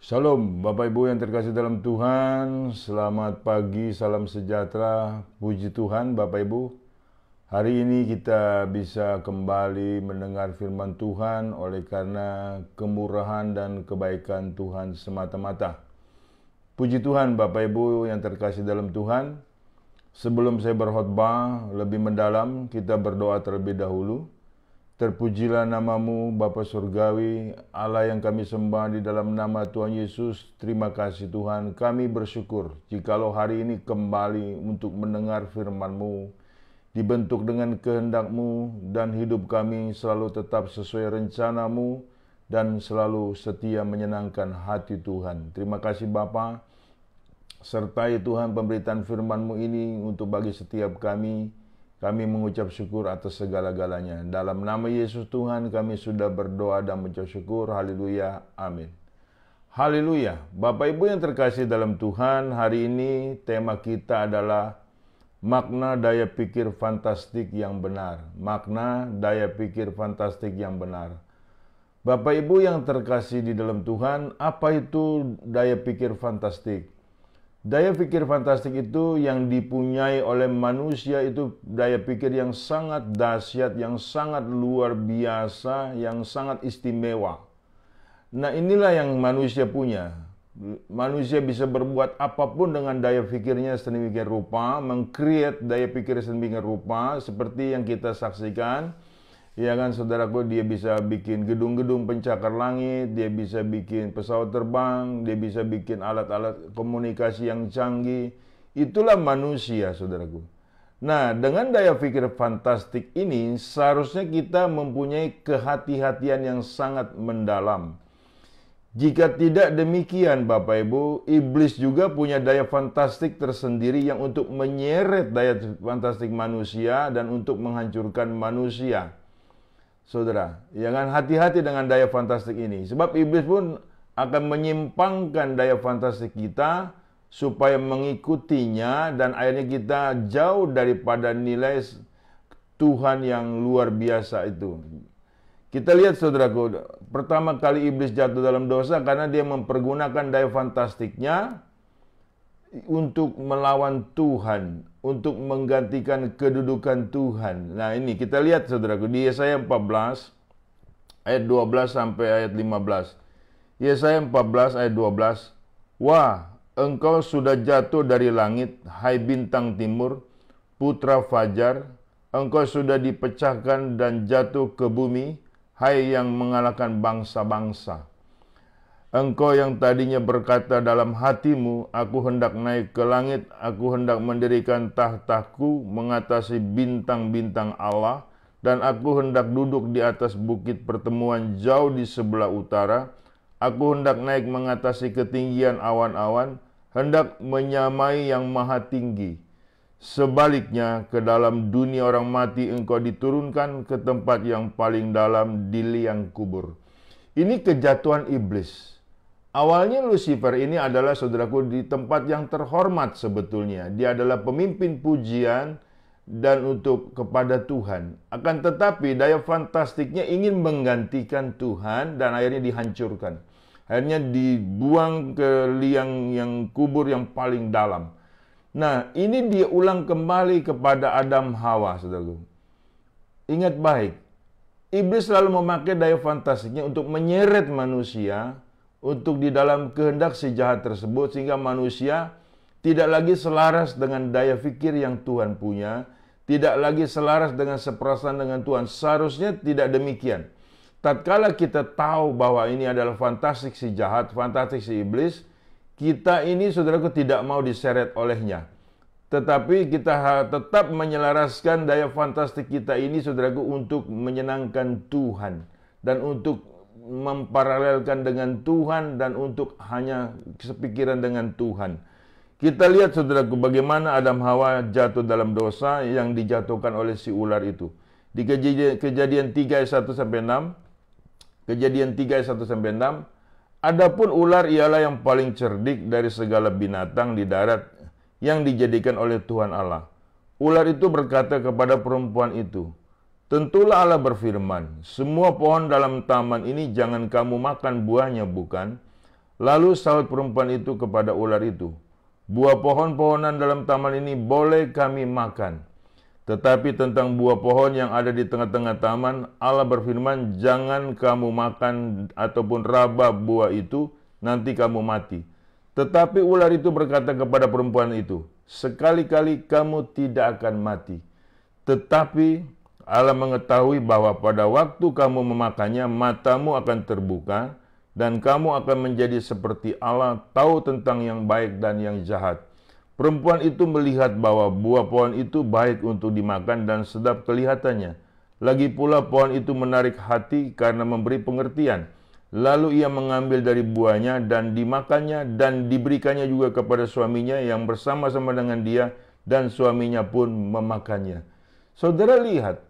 Shalom, Bapak Ibu yang terkasih dalam Tuhan. Selamat pagi, salam sejahtera. Puji Tuhan, Bapak Ibu. Hari ini kita bisa kembali mendengar firman Tuhan oleh karena kemurahan dan kebaikan Tuhan semata-mata. Puji Tuhan, Bapak Ibu yang terkasih dalam Tuhan. Sebelum saya berkhotbah lebih mendalam, kita berdoa terlebih dahulu. Terpujilah namamu Bapa Surgawi, Allah yang kami sembah di dalam nama Tuhan Yesus. Terima kasih Tuhan, kami bersyukur jikalau hari ini kembali untuk mendengar firman-Mu, dibentuk dengan kehendak-Mu, dan hidup kami selalu tetap sesuai rencana-Mu, dan selalu setia menyenangkan hati Tuhan. Terima kasih Bapa, sertai Tuhan pemberitaan firman-Mu ini untuk bagi setiap kami. Kami mengucap syukur atas segala-galanya. Dalam nama Yesus Tuhan kami sudah berdoa dan mengucap syukur. Haleluya. Amin. Haleluya. Bapak Ibu yang terkasih dalam Tuhan, hari ini tema kita adalah makna daya pikir fantastik yang benar. Makna daya pikir fantastik yang benar. Bapak Ibu yang terkasih di dalam Tuhan, apa itu daya pikir fantastik? Daya pikir fantastik itu yang dipunyai oleh manusia itu daya pikir yang sangat dahsyat, yang sangat luar biasa, yang sangat istimewa. Nah, inilah yang manusia punya. Manusia bisa berbuat apapun dengan daya pikirnya sedemikian rupa, meng-create daya pikir sedemikian rupa seperti yang kita saksikan. Ya kan saudaraku, dia bisa bikin gedung-gedung pencakar langit, dia bisa bikin pesawat terbang, dia bisa bikin alat-alat komunikasi yang canggih. Itulah manusia saudaraku. Nah, dengan daya pikir fantastik ini seharusnya kita mempunyai kehati-hatian yang sangat mendalam. Jika tidak demikian Bapak Ibu, iblis juga punya daya fantastik tersendiri yang untuk menyeret daya fantastik manusia dan untuk menghancurkan manusia. Saudara, jangan hati-hati dengan daya fantastik ini. Sebab iblis pun akan menyimpangkan daya fantastik kita supaya mengikutinya dan akhirnya kita jauh daripada nilai Tuhan yang luar biasa itu. Kita lihat saudaraku, pertama kali iblis jatuh dalam dosa karena dia mempergunakan daya fantastiknya untuk melawan Tuhan, untuk menggantikan kedudukan Tuhan. Nah ini kita lihat saudaraku di Yesaya 14 ayat 12 sampai ayat 15. Yesaya 14 ayat 12. Wah, engkau sudah jatuh dari langit, hai bintang timur, putra fajar. Engkau sudah dipecahkan dan jatuh ke bumi, hai yang mengalahkan bangsa-bangsa. Engkau yang tadinya berkata dalam hatimu, aku hendak naik ke langit, aku hendak mendirikan tahtaku mengatasi bintang-bintang Allah, dan aku hendak duduk di atas bukit pertemuan jauh di sebelah utara. Aku hendak naik mengatasi ketinggian awan-awan, hendak menyamai yang maha tinggi. Sebaliknya, ke dalam dunia orang mati engkau diturunkan ke tempat yang paling dalam di liang kubur. Ini kejatuhan iblis. Awalnya Lucifer ini adalah saudaraku di tempat yang terhormat sebetulnya. Dia adalah pemimpin pujian dan untuk kepada Tuhan. Akan tetapi daya fantastiknya ingin menggantikan Tuhan dan akhirnya dihancurkan. Akhirnya dibuang ke liang yang kubur yang paling dalam. Nah, ini dia ulang kembali kepada Adam Hawa, saudaraku. Ingat baik, iblis selalu memakai daya fantastiknya untuk menyeret manusia untuk di dalam kehendak si jahat tersebut sehingga manusia tidak lagi selaras dengan daya fikir yang Tuhan punya, tidak lagi selaras dengan seperasaan dengan Tuhan. Seharusnya tidak demikian. Tatkala kita tahu bahwa ini adalah fantastik si jahat, fantastik si iblis, kita ini saudaraku tidak mau diseret olehnya. Tetapi kita tetap menyelaraskan daya fantastik kita ini saudaraku untuk menyenangkan Tuhan dan untuk memparalelkan dengan Tuhan dan untuk hanya sepikiran dengan Tuhan. Kita lihat saudaraku bagaimana Adam Hawa jatuh dalam dosa yang dijatuhkan oleh si ular itu. Di Kejadian 3 ayat 1 sampai 6. Kejadian 3 ayat 1 sampai 6. Adapun ular ialah yang paling cerdik dari segala binatang di darat yang dijadikan oleh Tuhan Allah. Ular itu berkata kepada perempuan itu, tentulah Allah berfirman, semua pohon dalam taman ini jangan kamu makan buahnya bukan? Lalu sahut perempuan itu kepada ular itu, "Buah pohon-pohonan dalam taman ini boleh kami makan. Tetapi tentang buah pohon yang ada di tengah-tengah taman, Allah berfirman, jangan kamu makan ataupun raba buah itu, nanti kamu mati." Tetapi ular itu berkata kepada perempuan itu, "Sekali-kali kamu tidak akan mati. Tetapi Allah mengetahui bahwa pada waktu kamu memakannya, matamu akan terbuka, dan kamu akan menjadi seperti Allah, tahu tentang yang baik dan yang jahat." Perempuan itu melihat bahwa buah pohon itu baik untuk dimakan dan sedap kelihatannya. Lagi pula pohon itu menarik hati karena memberi pengertian. Lalu ia mengambil dari buahnya dan dimakannya dan diberikannya juga kepada suaminya yang bersama-sama dengan dia, dan suaminya pun memakannya. Saudara lihat,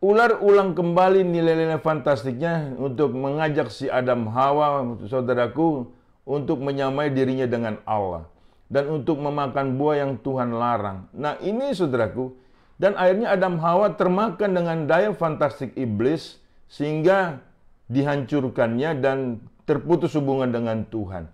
ular ulang kembali nilai-nilai fantastiknya untuk mengajak si Adam Hawa, saudaraku, untuk menyamai dirinya dengan Allah. Dan untuk memakan buah yang Tuhan larang. Nah ini saudaraku, dan akhirnya Adam Hawa termakan dengan daya fantastik iblis, sehingga dihancurkannya dan terputus hubungan dengan Tuhan.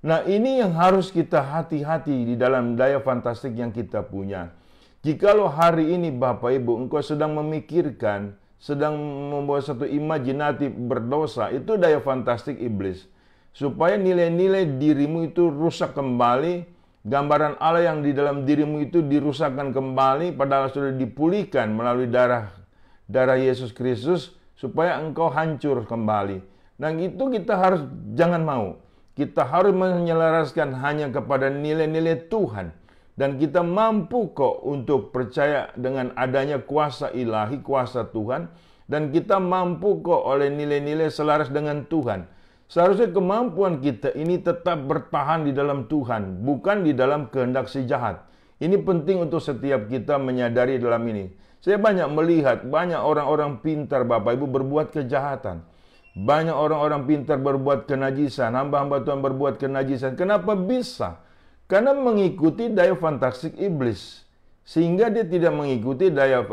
Nah ini yang harus kita hati-hati di dalam daya fantastik yang kita punya. Jikalau hari ini Bapak Ibu engkau sedang memikirkan, sedang membuat satu imajinatif berdosa, itu daya fantastik iblis. Supaya nilai-nilai dirimu itu rusak kembali, gambaran Allah yang di dalam dirimu itu dirusakkan kembali, padahal sudah dipulihkan melalui darah Yesus Kristus, supaya engkau hancur kembali. Nah itu kita harus jangan mau. Kita harus menyelaraskan hanya kepada nilai-nilai Tuhan. Dan kita mampu kok untuk percaya dengan adanya kuasa ilahi, kuasa Tuhan. Dan kita mampu kok oleh nilai-nilai selaras dengan Tuhan. Seharusnya kemampuan kita ini tetap bertahan di dalam Tuhan, bukan di dalam kehendak si jahat. Ini penting untuk setiap kita menyadari dalam ini. Saya banyak melihat, banyak orang-orang pintar Bapak Ibu berbuat kejahatan. Banyak orang-orang pintar berbuat kenajisan, hamba-hamba Tuhan berbuat kenajisan. Kenapa bisa? Karena mengikuti daya fantastik iblis. Sehingga dia tidak mengikuti daya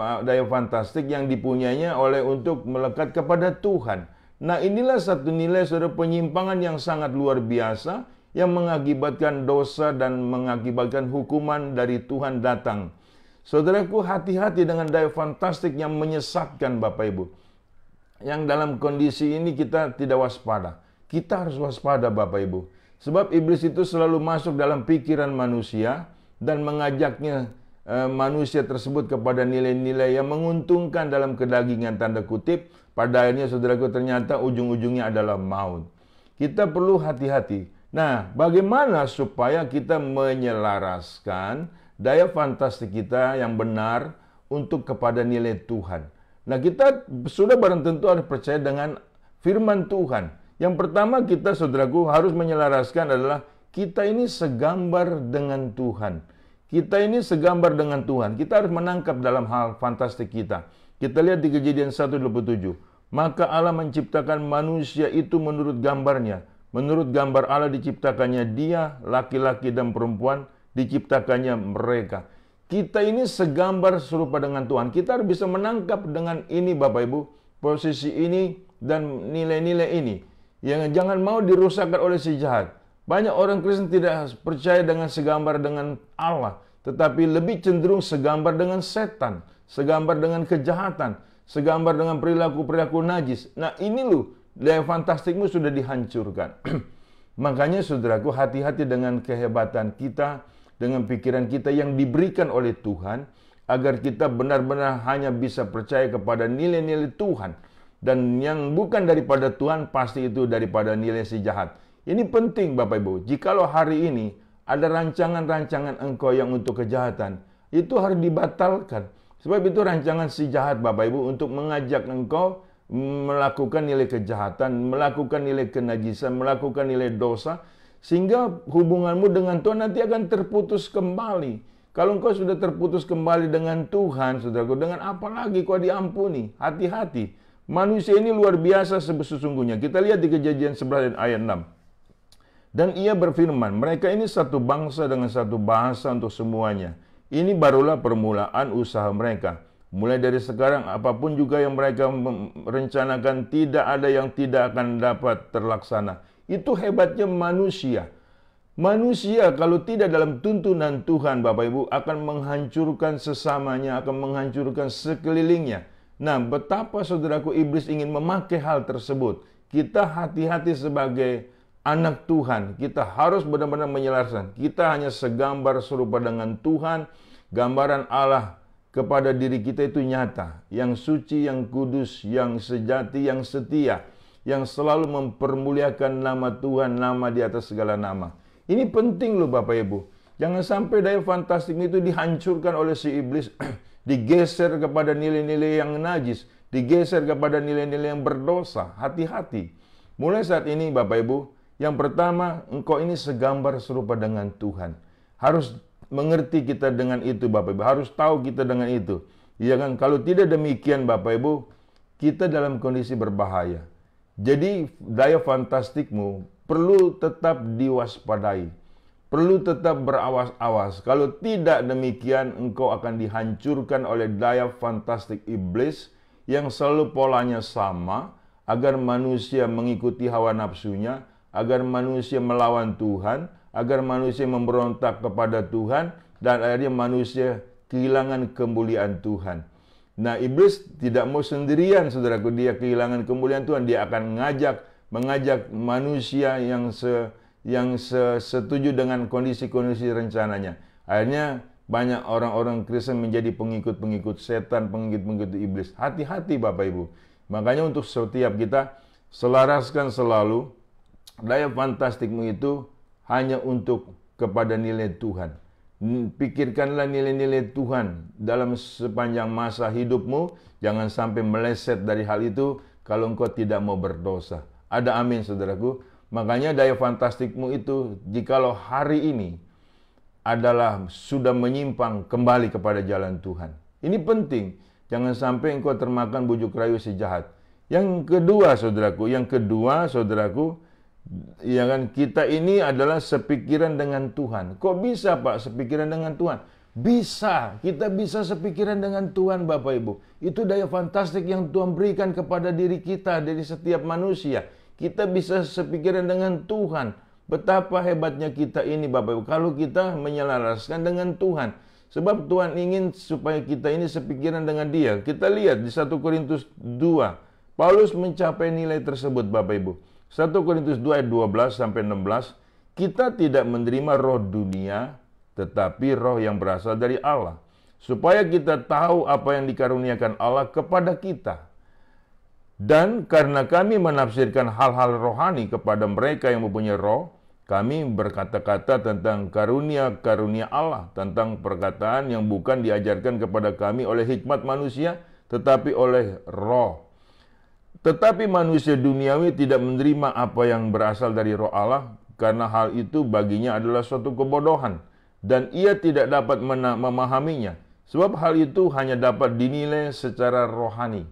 fantastik yang dipunyainya oleh untuk melekat kepada Tuhan. Nah inilah satu nilai saudara penyimpangan yang sangat luar biasa yang mengakibatkan dosa dan mengakibatkan hukuman dari Tuhan datang. Saudaraku, hati-hati dengan daya fantastik yang menyesatkan Bapak Ibu. Yang dalam kondisi ini kita tidak waspada. Kita harus waspada Bapak Ibu. Sebab iblis itu selalu masuk dalam pikiran manusia dan mengajaknya manusia tersebut kepada nilai-nilai yang menguntungkan dalam kedagingan tanda kutip. Pada akhirnya saudaraku ternyata ujung-ujungnya adalah maut. Kita perlu hati-hati. Nah, bagaimana supaya kita menyelaraskan daya fantastik kita yang benar untuk kepada nilai Tuhan. Nah kita sudah barang tentu harus percaya dengan firman Tuhan. Yang pertama kita saudaraku harus menyelaraskan adalah kita ini segambar dengan Tuhan. Kita ini segambar dengan Tuhan. Kita harus menangkap dalam hal fantastik kita. Kita lihat di Kejadian 1:27. Maka Allah menciptakan manusia itu menurut gambarnya. Menurut gambar Allah diciptakannya dia, laki-laki dan perempuan, diciptakannya mereka. Kita ini segambar serupa dengan Tuhan. Kita harus bisa menangkap dengan ini Bapak Ibu, posisi ini dan nilai-nilai ini. Yang jangan mau dirusakkan oleh si jahat. Banyak orang Kristen tidak percaya dengan segambar dengan Allah, tetapi lebih cenderung segambar dengan setan, segambar dengan kejahatan, segambar dengan perilaku-perilaku najis. Nah ini loh, daya fantastikmu sudah dihancurkan. Makanya saudaraku, hati-hati dengan kehebatan kita, dengan pikiran kita yang diberikan oleh Tuhan, agar kita benar-benar hanya bisa percaya kepada nilai-nilai Tuhan. Dan yang bukan daripada Tuhan, pasti itu daripada nilai si jahat. Ini penting Bapak Ibu. Jikalau hari ini ada rancangan-rancangan engkau yang untuk kejahatan, itu harus dibatalkan. Sebab itu rancangan si jahat Bapak Ibu untuk mengajak engkau melakukan nilai kejahatan, melakukan nilai kenajisan, melakukan nilai dosa, sehingga hubunganmu dengan Tuhan nanti akan terputus kembali. Kalau engkau sudah terputus kembali dengan Tuhan, saudaraku, dengan apa lagi kau diampuni? Hati-hati. Manusia ini luar biasa sesungguhnya. Kita lihat di Kejadian 11 ayat 6. Dan ia berfirman, mereka ini satu bangsa dengan satu bahasa untuk semuanya. Ini barulah permulaan usaha mereka. Mulai dari sekarang, apapun juga yang mereka rencanakan, tidak ada yang tidak akan dapat terlaksana. Itu hebatnya manusia. Manusia kalau tidak dalam tuntunan Tuhan, Bapak Ibu, akan menghancurkan sesamanya, akan menghancurkan sekelilingnya. Nah, betapa saudaraku iblis ingin memakai hal tersebut. Kita hati-hati sebagai anak Tuhan. Kita harus benar-benar menyelaraskan. Kita hanya segambar serupa dengan Tuhan. Gambaran Allah kepada diri kita itu nyata. Yang suci, yang kudus, yang sejati, yang setia. Yang selalu mempermuliakan nama Tuhan, nama di atas segala nama. Ini penting loh Bapak Ibu. Jangan sampai daya fantastik itu dihancurkan oleh si iblis. Digeser kepada nilai-nilai yang najis. Digeser kepada nilai-nilai yang berdosa. Hati-hati. Mulai saat ini Bapak Ibu, yang pertama, engkau ini segambar serupa dengan Tuhan. Harus mengerti kita dengan itu Bapak Ibu. Harus tahu kita dengan itu. Ya kan? Kalau tidak demikian Bapak Ibu, kita dalam kondisi berbahaya. Jadi daya fantastikmu perlu tetap diwaspadai. Perlu tetap berawas-awas. Kalau tidak demikian, engkau akan dihancurkan oleh daya fantastik iblis yang selalu polanya sama, agar manusia mengikuti hawa nafsunya, agar manusia melawan Tuhan, agar manusia memberontak kepada Tuhan, dan akhirnya manusia kehilangan kemuliaan Tuhan. Nah, iblis tidak mau sendirian, saudaraku. Dia kehilangan kemuliaan Tuhan. Dia akan mengajak manusia yang setuju dengan kondisi-kondisi rencananya. Akhirnya banyak orang-orang Kristen menjadi pengikut-pengikut setan, pengikut-pengikut iblis. Hati-hati Bapak Ibu. Makanya untuk setiap kita, selaraskan selalu daya fantastikmu itu hanya untuk kepada nilai Tuhan. Pikirkanlah nilai-nilai Tuhan dalam sepanjang masa hidupmu. Jangan sampai meleset dari hal itu kalau engkau tidak mau berdosa. Ada amin saudaraku. Makanya daya fantastikmu itu, jikalau hari ini adalah sudah menyimpang kembali kepada jalan Tuhan. Ini penting. Jangan sampai engkau termakan bujuk rayu si jahat. Yang kedua saudaraku, ya kan, kita ini adalah sepikiran dengan Tuhan. Kok bisa Pak sepikiran dengan Tuhan? Bisa, kita bisa sepikiran dengan Tuhan Bapak Ibu. Itu daya fantastik yang Tuhan berikan kepada diri kita, dari setiap manusia. Kita bisa sepikiran dengan Tuhan. Betapa hebatnya kita ini Bapak Ibu, kalau kita menyelaraskan dengan Tuhan. Sebab Tuhan ingin supaya kita ini sepikiran dengan Dia. Kita lihat di 1 Korintus 2. Paulus mencapai nilai tersebut Bapak Ibu. 1 Korintus 2 ayat 12 sampai 16. Kita tidak menerima roh dunia, tetapi roh yang berasal dari Allah. Supaya kita tahu apa yang dikaruniakan Allah kepada kita. Dan karena kami menafsirkan hal-hal rohani kepada mereka yang mempunyai roh, kami berkata-kata tentang karunia-karunia Allah, tentang perkataan yang bukan diajarkan kepada kami oleh hikmat manusia, tetapi oleh roh. Tetapi manusia duniawi tidak menerima apa yang berasal dari roh Allah, karena hal itu baginya adalah suatu kebodohan, dan ia tidak dapat memahaminya, sebab hal itu hanya dapat dinilai secara rohani.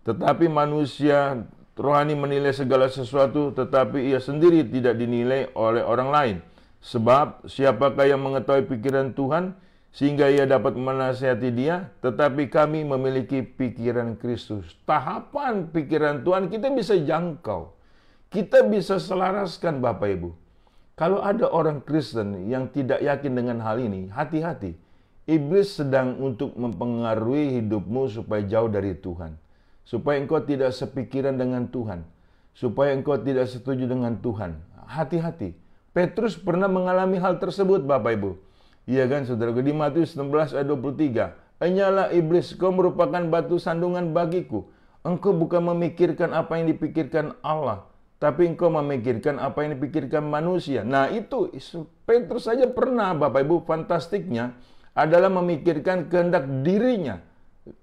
Tetapi manusia rohani menilai segala sesuatu, tetapi ia sendiri tidak dinilai oleh orang lain. Sebab siapakah yang mengetahui pikiran Tuhan, sehingga ia dapat menasihati dia? Tetapi kami memiliki pikiran Kristus. Tahapan pikiran Tuhan kita bisa jangkau. Kita bisa selaraskan Bapak Ibu. Kalau ada orang Kristen yang tidak yakin dengan hal ini, hati-hati. Iblis sedang untuk mempengaruhi hidupmu supaya jauh dari Tuhan. Supaya engkau tidak sepikiran dengan Tuhan. Supaya engkau tidak setuju dengan Tuhan. Hati-hati. Petrus pernah mengalami hal tersebut Bapak Ibu. Iya kan saudara, di Matius 16 ayat 23. Enyalah iblis, kau merupakan batu sandungan bagiku. Engkau bukan memikirkan apa yang dipikirkan Allah, tapi engkau memikirkan apa yang dipikirkan manusia. Nah itu, Petrus saja pernah Bapak Ibu, fantastiknya adalah memikirkan kehendak dirinya.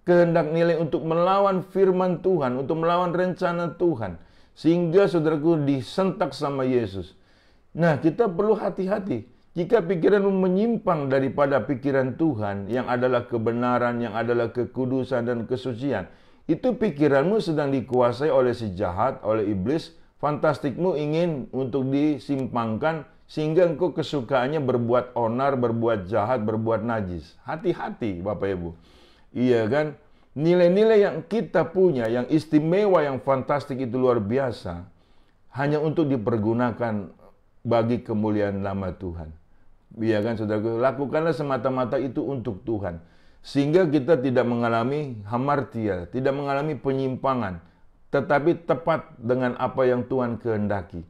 Kehendak nilai untuk melawan firman Tuhan, untuk melawan rencana Tuhan. Sehingga saudaraku disentak sama Yesus. Nah kita perlu hati-hati. Jika pikiranmu menyimpang daripada pikiran Tuhan, yang adalah kebenaran, yang adalah kekudusan dan kesucian, itu pikiranmu sedang dikuasai oleh si jahat, oleh iblis. Fantastikmu ingin untuk disimpangkan, sehingga engkau kesukaannya berbuat onar, berbuat jahat, berbuat najis. Hati-hati Bapak Ibu. Iya kan? Nilai-nilai yang kita punya, yang istimewa, yang fantastik itu luar biasa. hanya untuk dipergunakan bagi kemuliaan nama Tuhan. Ya kan saudaraku, lakukanlah semata-mata itu untuk Tuhan. Sehingga kita tidak mengalami hamartia, tidak mengalami penyimpangan, tetapi tepat dengan apa yang Tuhan kehendaki.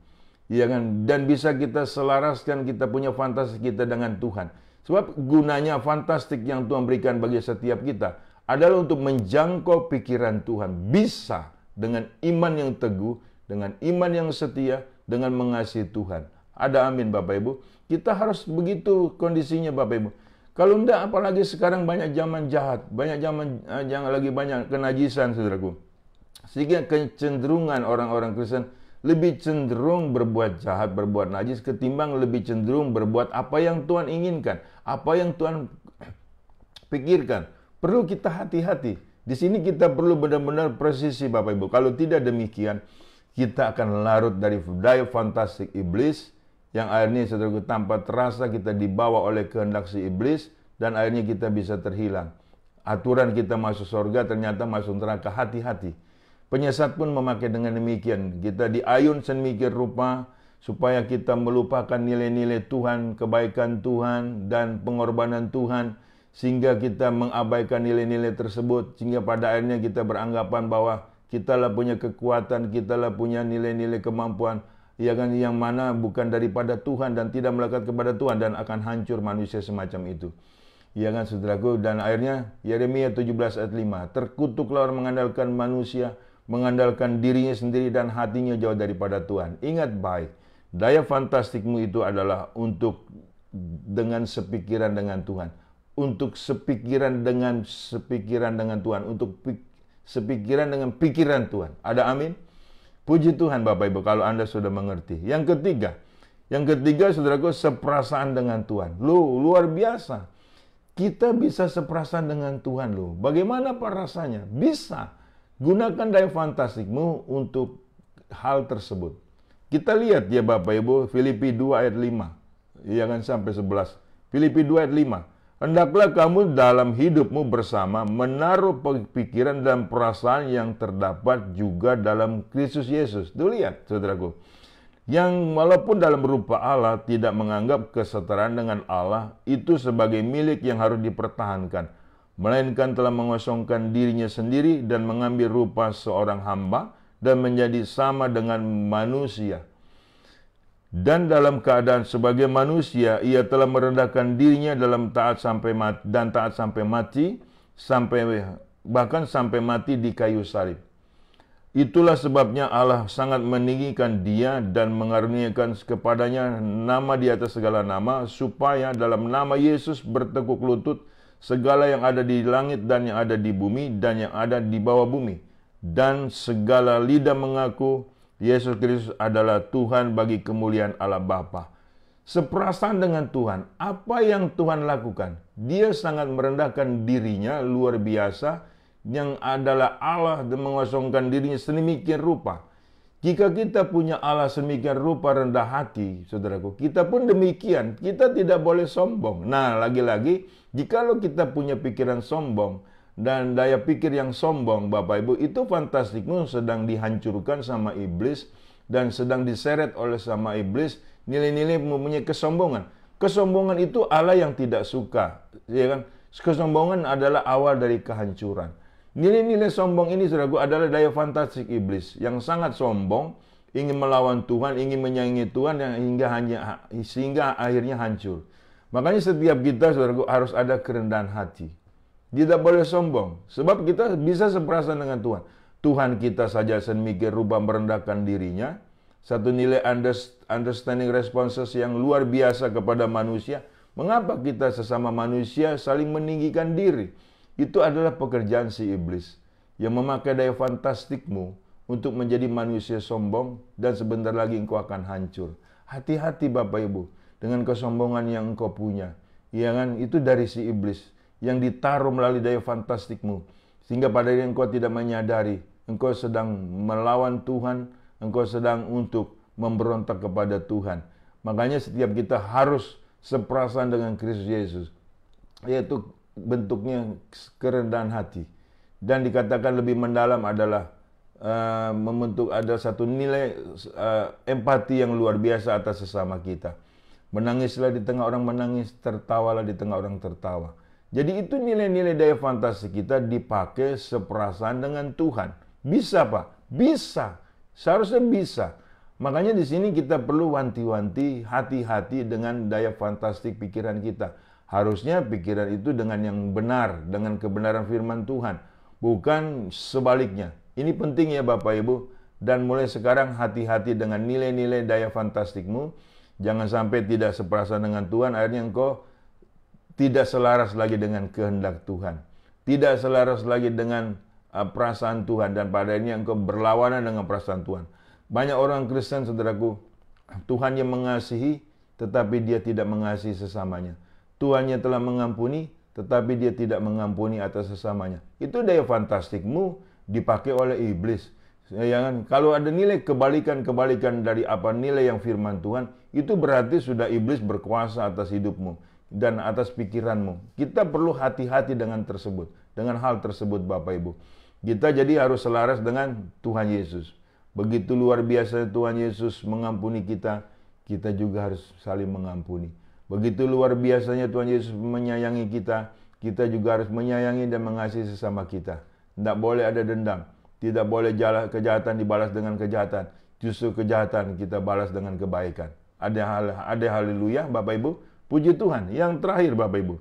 Ya kan? Dan bisa kita selaraskan kita punya fantasi kita dengan Tuhan. Sebab gunanya fantastik yang Tuhan berikan bagi setiap kita adalah untuk menjangkau pikiran Tuhan. Bisa dengan iman yang teguh, dengan iman yang setia, dengan mengasihi Tuhan. Ada amin Bapak Ibu. Kita harus begitu kondisinya Bapak Ibu. Kalau enggak, apalagi sekarang banyak zaman jahat, banyak zaman yang lagi banyak kenajisan, saudaraku. Sehingga kecenderungan orang-orang Kristen lebih cenderung berbuat jahat, berbuat najis, ketimbang lebih cenderung berbuat apa yang Tuhan inginkan, apa yang Tuhan pikirkan. Perlu kita hati-hati. Di sini kita perlu benar-benar presisi Bapak Ibu. Kalau tidak demikian, kita akan larut dari daya fantastik iblis, yang akhirnya saudaraku tanpa terasa kita dibawa oleh kehendak si iblis dan akhirnya kita bisa terhilang. Aturan kita masuk surga ternyata masuk neraka. Hati-hati. Penyesat pun memakai dengan demikian. Kita diayun sedemikian rupa supaya kita melupakan nilai-nilai Tuhan, kebaikan Tuhan dan pengorbanan Tuhan, sehingga kita mengabaikan nilai-nilai tersebut, sehingga pada akhirnya kita beranggapan bahwa kitalah punya kekuatan, kitalah punya nilai-nilai kemampuan, ya kan, yang mana bukan daripada Tuhan dan tidak melekat kepada Tuhan, dan akan hancur manusia semacam itu. Ya kan saudaraku, dan akhirnya Yeremia 17 ayat 5, terkutuklah orang mengandalkan manusia, mengandalkan dirinya sendiri dan hatinya jauh daripada Tuhan. Ingat baik, daya fantastikmu itu adalah untuk dengan sepikiran dengan Tuhan, untuk sepikiran dengan Tuhan, untuk sepikiran dengan pikiran Tuhan. Ada amin? Puji Tuhan Bapak Ibu kalau Anda sudah mengerti. Yang ketiga saudaraku, seperasaan dengan Tuhan. Luar biasa. Kita bisa seperasaan dengan Tuhan loh. Bagaimana Pak rasanya? Bisa. Gunakan daya fantastikmu untuk hal tersebut. Kita lihat ya Bapak Ibu, Filipi 2 ayat 5. Ya kan sampai 11. Filipi 2 ayat 5. Hendaklah kamu dalam hidupmu bersama menaruh pikiran dan perasaan yang terdapat juga dalam Kristus Yesus. Tuh lihat, saudaraku. Yang walaupun dalam rupa Allah tidak menganggap kesetaraan dengan Allah itu sebagai milik yang harus dipertahankan, melainkan telah mengosongkan dirinya sendiri dan mengambil rupa seorang hamba dan menjadi sama dengan manusia. Dan dalam keadaan sebagai manusia, ia telah merendahkan dirinya dalam taat sampai mati, bahkan sampai mati di kayu salib. Itulah sebabnya Allah sangat meninggikan dia dan mengaruniakan kepadanya nama di atas segala nama, supaya dalam nama Yesus bertekuk lutut segala yang ada di langit dan yang ada di bumi dan yang ada di bawah bumi, dan segala lidah mengaku Yesus Kristus adalah Tuhan bagi kemuliaan Allah Bapa. Seperasaan dengan Tuhan, apa yang Tuhan lakukan? Dia sangat merendahkan dirinya luar biasa, yang adalah Allah dan mengosongkan dirinya sedemikian rupa. Jika kita punya Allah sedemikian rupa rendah hati, saudaraku, kita pun demikian. Kita tidak boleh sombong. Nah, lagi-lagi, jikalau kita punya pikiran sombong dan daya pikir yang sombong, Bapak Ibu, itu fantastikmu sedang dihancurkan sama iblis dan sedang diseret oleh sama iblis. Nilai-nilai mempunyai kesombongan. Kesombongan itu Allah yang tidak suka, ya kan? Kesombongan adalah awal dari kehancuran. Nilai-nilai sombong ini, saudaraku, adalah daya fantastik iblis yang sangat sombong, ingin melawan Tuhan, ingin menyaingi Tuhan, yang sehingga akhirnya hancur. Makanya setiap kita, saudaraku, harus ada kerendahan hati. Tidak boleh sombong, sebab kita bisa seperasaan dengan Tuhan. Tuhan kita saja sedemikian rupa merendahkan dirinya. Satu nilai understanding responses yang luar biasa kepada manusia. Mengapa kita sesama manusia saling meninggikan diri? Itu adalah pekerjaan si iblis yang memakai daya fantastikmu untuk menjadi manusia sombong, dan sebentar lagi engkau akan hancur. Hati-hati Bapak Ibu dengan kesombongan yang engkau punya. Ya kan? Itu dari si iblis yang ditaruh melalui daya fantastikmu, sehingga pada akhirnya engkau tidak menyadari engkau sedang melawan Tuhan, engkau sedang untuk memberontak kepada Tuhan. Makanya setiap kita harus seperasaan dengan Kristus Yesus, yaitu bentuknya kerendahan hati. Dan dikatakan lebih mendalam adalah membentuk ada satu nilai empati yang luar biasa atas sesama kita. Menangislah di tengah orang menangis, tertawalah di tengah orang tertawa. Jadi itu nilai-nilai daya fantasi kita dipakai seperasaan dengan Tuhan. Bisa Pak? Bisa. Seharusnya bisa. Makanya di sini kita perlu wanti-wanti, hati-hati dengan daya fantastik pikiran kita. Harusnya pikiran itu dengan yang benar, dengan kebenaran firman Tuhan. Bukan sebaliknya. Ini penting ya Bapak Ibu. Dan mulai sekarang hati-hati dengan nilai-nilai daya fantastikmu. Jangan sampai tidak seperasaan dengan Tuhan, akhirnya engkau tidak selaras lagi dengan kehendak Tuhan. Tidak selaras lagi dengan perasaan Tuhan. Dan pada akhirnya engkau berlawanan dengan perasaan Tuhan. Banyak orang Kristen, saudaraku, Tuhan yang mengasihi, tetapi dia tidak mengasihi sesamanya. Tuhannya telah mengampuni, tetapi dia tidak mengampuni atas sesamanya. Itu daya fantastikmu dipakai oleh iblis. Ya kan? Kalau ada nilai kebalikan dari apa nilai yang firman Tuhan, itu berarti sudah iblis berkuasa atas hidupmu dan atas pikiranmu. Kita perlu hati-hati dengan hal tersebut Bapak Ibu. Kita jadi harus selaras dengan Tuhan Yesus. Begitu luar biasa Tuhan Yesus mengampuni kita, kita juga harus saling mengampuni. Begitu luar biasanya Tuhan Yesus menyayangi kita, kita juga harus menyayangi dan mengasihi sesama kita. Tidak boleh ada dendam. Tidak boleh kejahatan dibalas dengan kejahatan. Justru kejahatan kita balas dengan kebaikan. Ada haleluya Bapak Ibu. Puji Tuhan. Yang terakhir Bapak Ibu.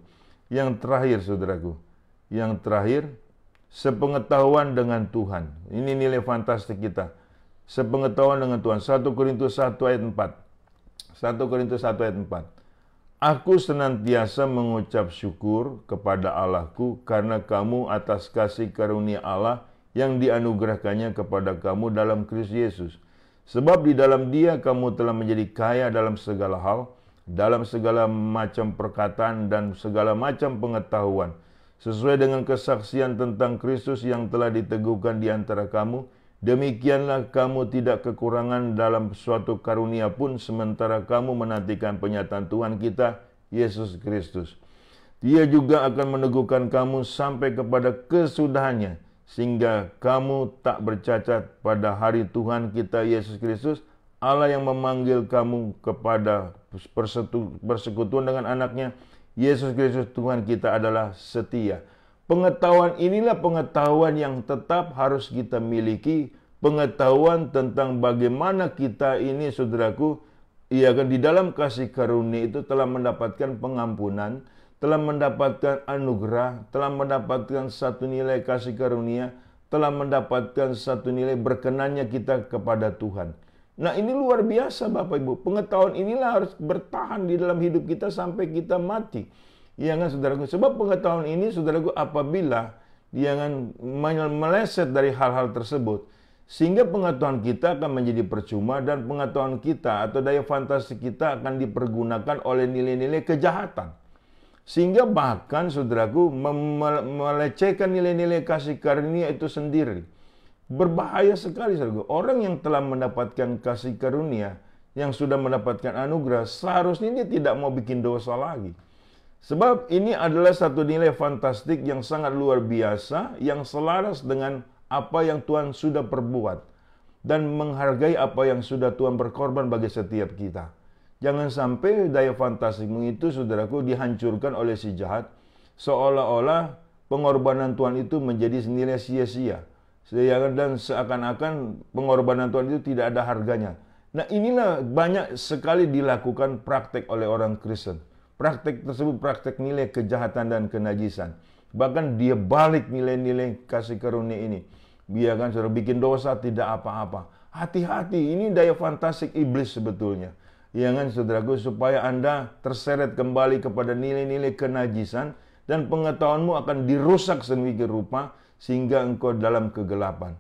Yang terakhir saudaraku. Yang terakhir, sepengetahuan dengan Tuhan. Ini nilai fantastik kita. Sepengetahuan dengan Tuhan. 1 Korintus 1 ayat 4. 1 Korintus 1 ayat 4. Aku senantiasa mengucap syukur kepada Allahku karena kamu atas kasih karunia Allah yang dianugerahkannya kepada kamu dalam Kristus Yesus. Sebab di dalam Dia kamu telah menjadi kaya dalam segala hal, dalam segala macam perkataan dan segala macam pengetahuan, sesuai dengan kesaksian tentang Kristus yang telah diteguhkan di antara kamu. Demikianlah kamu tidak kekurangan dalam suatu karunia pun, sementara kamu menantikan penyataan Tuhan kita, Yesus Kristus. Dia juga akan meneguhkan kamu sampai kepada kesudahannya, sehingga kamu tak bercacat pada hari Tuhan kita Yesus Kristus. Allah yang memanggil kamu kepada persekutuan dengan anaknya, Yesus Kristus Tuhan kita adalah setia. Pengetahuan inilah pengetahuan yang tetap harus kita miliki. Pengetahuan tentang bagaimana kita ini, saudaraku, ya kan, di dalam kasih karunia itu telah mendapatkan pengampunan, telah mendapatkan anugerah, telah mendapatkan satu nilai kasih karunia, telah mendapatkan satu nilai berkenannya kita kepada Tuhan. Nah ini luar biasa Bapak Ibu. Pengetahuan inilah harus bertahan di dalam hidup kita sampai kita mati. Ya kan saudaraku. Sebab pengetahuan ini saudaraku, apabila jangan meleset dari hal-hal tersebut, sehingga pengetahuan kita akan menjadi percuma dan pengetahuan kita atau daya fantasi kita akan dipergunakan oleh nilai-nilai kejahatan. Sehingga bahkan saudaraku melecehkan nilai-nilai kasih karunia itu sendiri. Berbahaya sekali saudaraku. Orang yang telah mendapatkan kasih karunia, yang sudah mendapatkan anugerah, seharusnya dia tidak mau bikin dosa lagi. Sebab ini adalah satu nilai fantastik yang sangat luar biasa, yang selaras dengan apa yang Tuhan sudah perbuat dan menghargai apa yang sudah Tuhan berkorban bagi setiap kita. Jangan sampai daya fantasimu itu, saudaraku, dihancurkan oleh si jahat, seolah-olah pengorbanan Tuhan itu menjadi senilai sia-sia, dan seakan-akan pengorbanan Tuhan itu tidak ada harganya. Nah inilah banyak sekali dilakukan praktek oleh orang Kristen. Praktek tersebut praktek nilai kejahatan dan kenajisan. Bahkan dia balik nilai-nilai kasih karunia ini. Dia kan sudah bikin dosa tidak apa-apa. Hati-hati, ini daya fantastik iblis sebetulnya. Ya kan saudaraku, supaya Anda terseret kembali kepada nilai-nilai kenajisan dan pengetahuanmu akan dirusak sedemikian rupa sehingga engkau dalam kegelapan.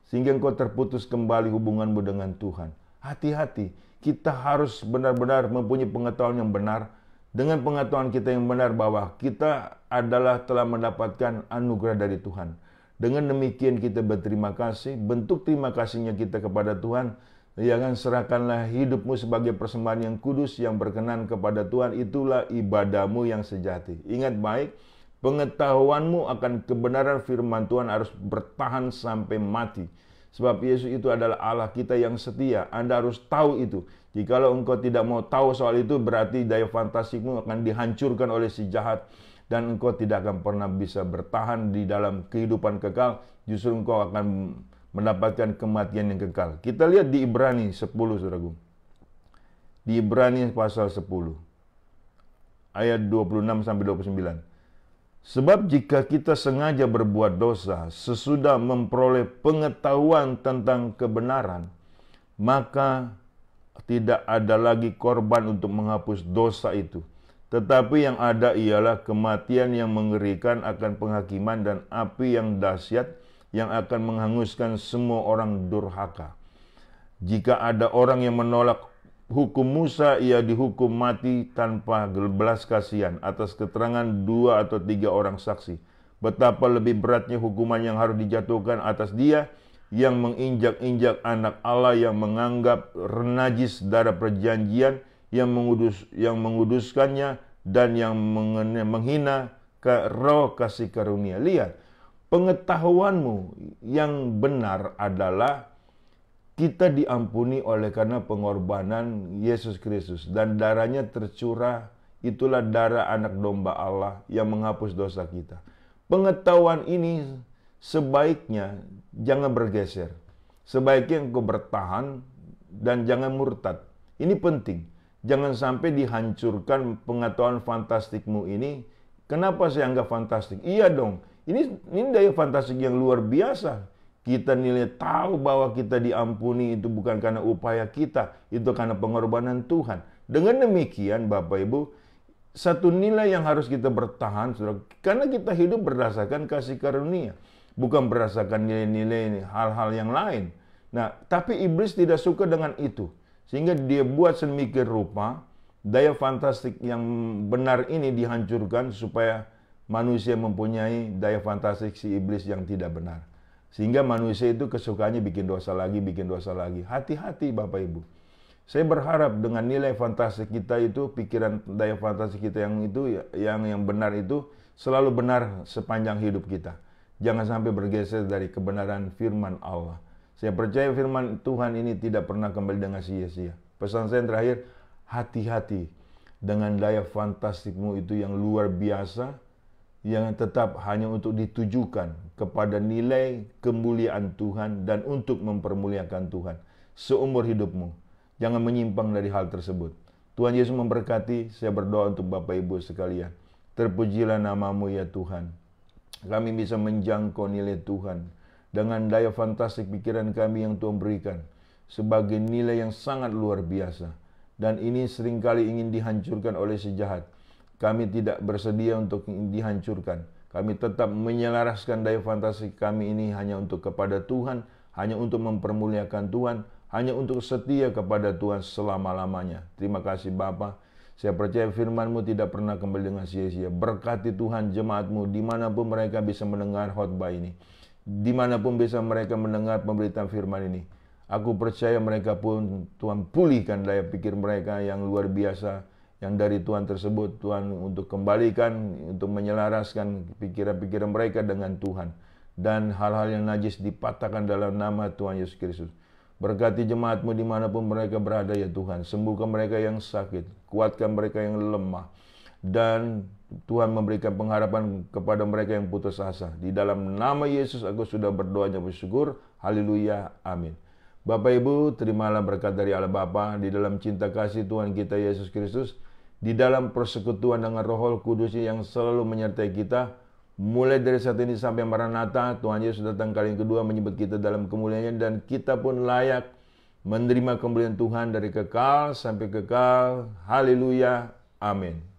Sehingga engkau terputus kembali hubunganmu dengan Tuhan. Hati-hati, kita harus benar-benar mempunyai pengetahuan yang benar. Dengan pengetahuan kita yang benar bahwa kita adalah telah mendapatkan anugerah dari Tuhan. Dengan demikian kita berterima kasih, bentuk terima kasihnya kita kepada Tuhan. Jangan serahkanlah hidupmu sebagai persembahan yang kudus yang berkenan kepada Tuhan, itulah ibadahmu yang sejati. Ingat baik, pengetahuanmu akan kebenaran firman Tuhan harus bertahan sampai mati. Sebab Yesus itu adalah Allah kita yang setia. Anda harus tahu itu. Jikalau engkau tidak mau tahu soal itu, berarti daya fantastikmu akan dihancurkan oleh si jahat. Dan engkau tidak akan pernah bisa bertahan di dalam kehidupan kekal. Justru engkau akan mendapatkan kematian yang kekal. Kita lihat di Ibrani 10, saudaraku. Di Ibrani pasal 10. Ayat 26-29. Sebab jika kita sengaja berbuat dosa sesudah memperoleh pengetahuan tentang kebenaran, maka tidak ada lagi korban untuk menghapus dosa itu. Tetapi yang ada ialah kematian yang mengerikan akan penghakiman dan api yang dahsyat yang akan menghanguskan semua orang durhaka. Jika ada orang yang menolak hukum Musa, ia dihukum mati tanpa belas kasihan atas keterangan 2 atau 3 orang saksi. Betapa lebih beratnya hukuman yang harus dijatuhkan atas dia yang menginjak-injak anak Allah, yang menganggap najis darah perjanjian, yang menguduskannya, dan yang menghina ke roh kasih karunia. Lihat, pengetahuanmu yang benar adalah kita diampuni oleh karena pengorbanan Yesus Kristus, dan darahnya tercurah, itulah darah anak domba Allah yang menghapus dosa kita. Pengetahuan ini sebaiknya jangan bergeser. Sebaiknya engkau bertahan dan jangan murtad. Ini penting. Jangan sampai dihancurkan pengetahuan fantastikmu ini. Kenapa saya anggap fantastik? Iya dong, ini daya fantastik yang luar biasa. Kita nilai tahu bahwa kita diampuni itu bukan karena upaya kita, itu karena pengorbanan Tuhan. Dengan demikian, Bapak Ibu, satu nilai yang harus kita bertahan, saudara, karena kita hidup berdasarkan kasih karunia, bukan berdasarkan nilai-nilai hal-hal yang lain. Nah, tapi iblis tidak suka dengan itu, sehingga dia buat sedemikian rupa daya fantastik yang benar ini dihancurkan supaya manusia mempunyai daya fantastik si iblis yang tidak benar. Sehingga manusia itu kesukaannya bikin dosa lagi, bikin dosa lagi. Hati-hati Bapak Ibu. Saya berharap dengan nilai fantastik kita itu, pikiran daya fantastik kita yang itu, yang benar itu, selalu benar sepanjang hidup kita. Jangan sampai bergeser dari kebenaran firman Allah. Saya percaya firman Tuhan ini tidak pernah kembali dengan sia-sia. Pesan saya yang terakhir, hati-hati dengan daya fantastikmu itu yang luar biasa, yang tetap hanya untuk ditujukan kepada nilai kemuliaan Tuhan dan untuk mempermuliakan Tuhan seumur hidupmu. Jangan menyimpang dari hal tersebut. Tuhan Yesus memberkati. Saya berdoa untuk Bapak Ibu sekalian. Terpujilah namamu ya Tuhan. Kami bisa menjangkau nilai Tuhan dengan daya fantastik pikiran kami yang Tuhan berikan sebagai nilai yang sangat luar biasa. Dan ini seringkali ingin dihancurkan oleh si jahat. Kami tidak bersedia untuk dihancurkan. Kami tetap menyelaraskan daya fantastik kami ini hanya untuk kepada Tuhan, hanya untuk mempermuliakan Tuhan, hanya untuk setia kepada Tuhan selama-lamanya. Terima kasih Bapa. Saya percaya firman-Mu tidak pernah kembali dengan sia-sia. Berkati Tuhan jemaat-Mu dimanapun mereka bisa mendengar khotbah ini. Dimanapun bisa mereka mendengar pemberitaan firman ini. Aku percaya mereka pun Tuhan pulihkan daya pikir mereka yang luar biasa, yang dari Tuhan tersebut, Tuhan untuk kembalikan, untuk menyelaraskan pikiran-pikiran mereka dengan Tuhan. Dan hal-hal yang najis dipatahkan dalam nama Tuhan Yesus Kristus. Berkati jemaat-Mu dimanapun mereka berada ya Tuhan. Sembuhkan mereka yang sakit, kuatkan mereka yang lemah. Dan Tuhan memberikan pengharapan kepada mereka yang putus asa. Di dalam nama Yesus aku sudah berdoa dan bersyukur. Haleluya, amin. Bapak Ibu, terimalah berkat dari Allah Bapa di dalam cinta kasih Tuhan kita Yesus Kristus, di dalam persekutuan dengan Roh Kudus yang selalu menyertai kita, mulai dari saat ini sampai Maranatha. Tuhan Yesus datang kali yang kedua menyebut kita dalam kemuliaannya, dan kita pun layak menerima kemuliaan Tuhan dari kekal sampai kekal. Haleluya, amin.